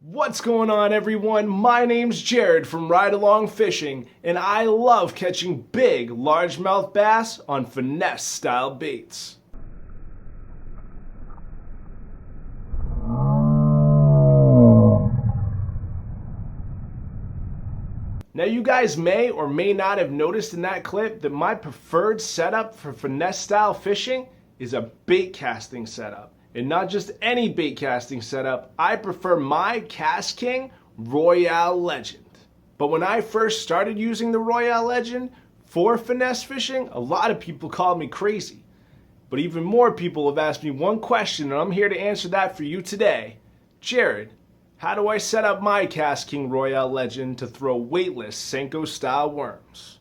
What's going on, everyone? My name's Jared from Ride Along Fishing, and I love catching big largemouth bass on finesse style baits. Now you guys may or may not have noticed in that clip that my preferred setup for finesse style fishing is a bait casting setup. And not just any bait casting setup, I prefer my KastKing Royale Legend. But when I first started using the Royale Legend for finesse fishing, a lot of people called me crazy. But even more people have asked me one question, and I'm here to answer that for you today. Jared, how do I set up my KastKing Royale Legend to throw weightless Senko style worms?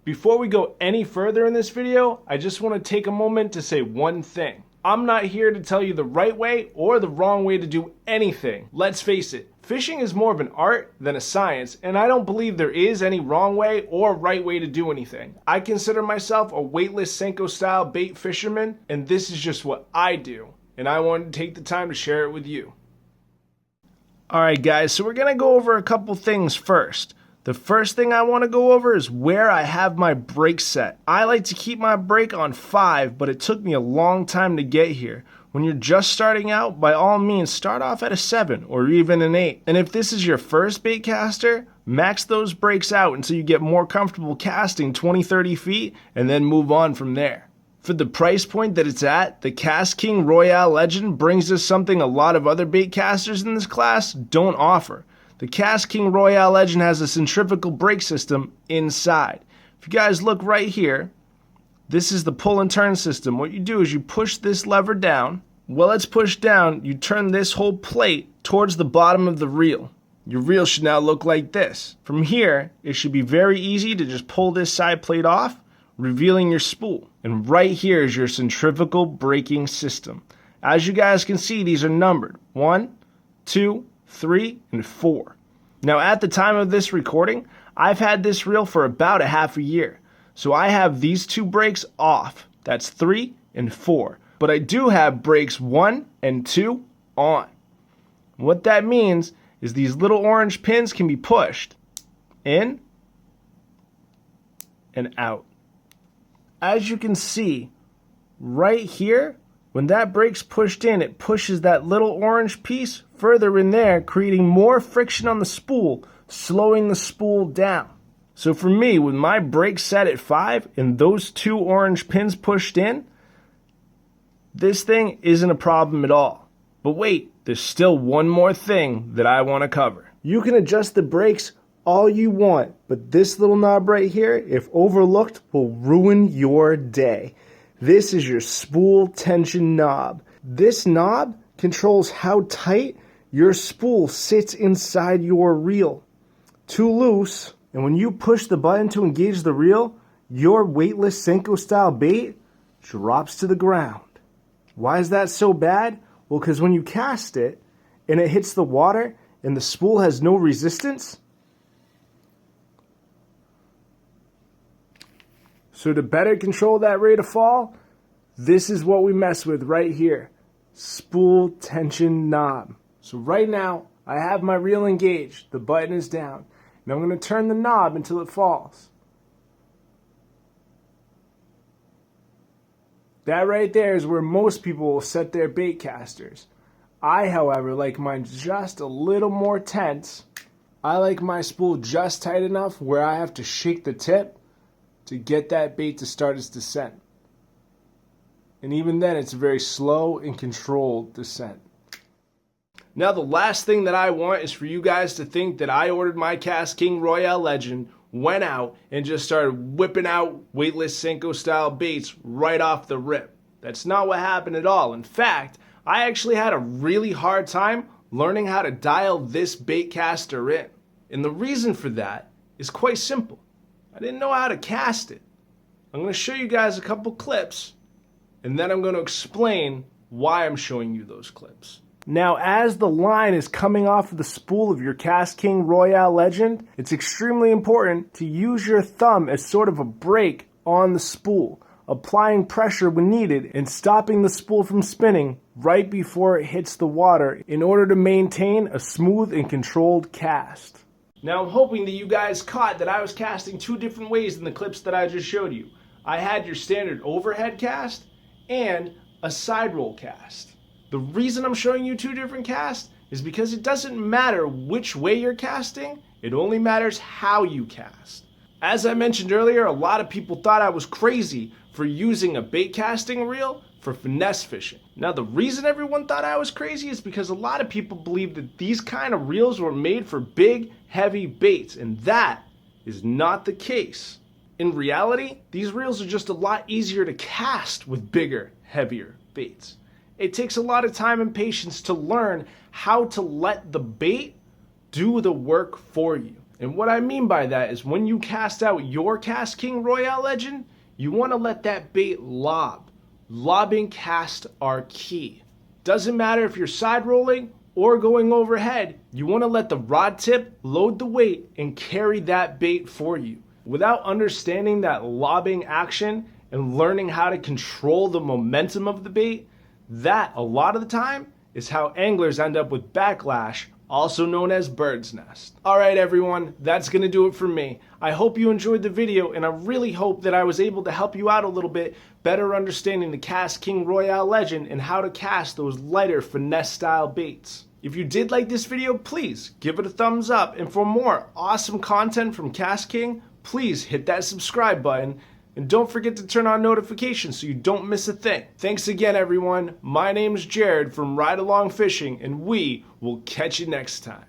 Before we go any further in this video, I just want to take a moment to say one thing. I'm not here to tell you the right way or the wrong way to do anything. Let's face it, fishing is more of an art than a science, and I don't believe there is any wrong way or right way to do anything. I consider myself a weightless Senko style bait fisherman, and this is just what I do, and I wanted to take the time to share it with you. Alright guys, so we're going to go over a couple things first. The first thing I want to go over is where I have my brake set. I like to keep my brake on 5, but it took me a long time to get here. When you're just starting out, by all means start off at a 7 or even an 8. And if this is your first bait caster, max those brakes out until you get more comfortable casting 20-30 feet and then move on from there. For the price point that it's at, the KastKing Royale Legend brings us something a lot of other bait casters in this class don't offer. The KastKing Royale Legend has a centrifugal brake system inside. If you guys look right here, this is the pull and turn system. What you do is you push this lever down. While it's pushed down, you turn this whole plate towards the bottom of the reel. Your reel should now look like this. From here, it should be very easy to just pull this side plate off, revealing your spool. And right here is your centrifugal braking system. As you guys can see, these are numbered. 1, 2, 3, and 4. Now at the time of this recording, I've had this reel for about a half a year. So I have these two brakes off. That's 3 and 4. But I do have brakes 1 and 2 on. What that means is these little orange pins can be pushed in and out. As you can see right here, when that brake's pushed in, it pushes that little orange piece further in there, creating more friction on the spool, slowing the spool down. So for me, with my brake set at 5 and those two orange pins pushed in, this thing isn't a problem at all. But wait, there's still one more thing that I want to cover. You can adjust the brakes all you want, but this little knob right here, if overlooked, will ruin your day. This is your spool tension knob. This knob controls how tight your spool sits inside your reel. Too loose, and when you push the button to engage the reel, your weightless Senko style bait drops to the ground. Why is that so bad? Well, because when you cast it and it hits the water and the spool has no resistance, so to better control that rate of fall, this is what we mess with right here. Spool tension knob. So right now, I have my reel engaged. The button is down. Now I'm going to turn the knob until it falls. That right there is where most people will set their bait casters. I, however, like mine just a little more tense. I like my spool just tight enough where I have to shake the tip to get that bait to start its descent. And even then, it's a very slow and controlled descent. Now the last thing that I want is for you guys to think that I ordered my KastKing Royale Legend, went out, and just started whipping out weightless Senko style baits right off the rip. That's not what happened at all. In fact, I actually had a really hard time learning how to dial this bait caster in. And the reason for that is quite simple. I didn't know how to cast it. I'm going to show you guys a couple clips, and then I'm going to explain why I'm showing you those clips. Now, as the line is coming off of the spool of your KastKing Royale Legend, it's extremely important to use your thumb as sort of a brake on the spool, applying pressure when needed and stopping the spool from spinning right before it hits the water in order to maintain a smooth and controlled cast. Now I'm hoping that you guys caught that I was casting two different ways in the clips that I just showed you. I had your standard overhead cast and a side roll cast. The reason I'm showing you two different casts is because it doesn't matter which way you're casting, it only matters how you cast. As I mentioned earlier, a lot of people thought I was crazy for using a bait casting reel for finesse fishing. Now the reason everyone thought I was crazy is because a lot of people believe that these kind of reels were made for big, heavy baits, and that is not the case. In reality, these reels are just a lot easier to cast with bigger, heavier baits. It takes a lot of time and patience to learn how to let the bait do the work for you. And what I mean by that is when you cast out your KastKing Royale legend, you want to let that bait lob. Lobbing casts are key. Doesn't matter if you're side rolling or going overhead, you want to let the rod tip load the weight and carry that bait for you. Without understanding that lobbing action and learning how to control the momentum of the bait, that a lot of the time is how anglers end up with backlash, also known as bird's nest. Alright everyone, that's gonna do it for me. I hope you enjoyed the video, and I really hope that I was able to help you out a little bit better understanding the KastKing Royale legend and how to cast those lighter finesse style baits. If you did like this video, please give it a thumbs up, and for more awesome content from KastKing, please hit that subscribe button. And don't forget to turn on notifications so you don't miss a thing. Thanks again, everyone. My name's Jared from Ride Along Fishing, and we will catch you next time.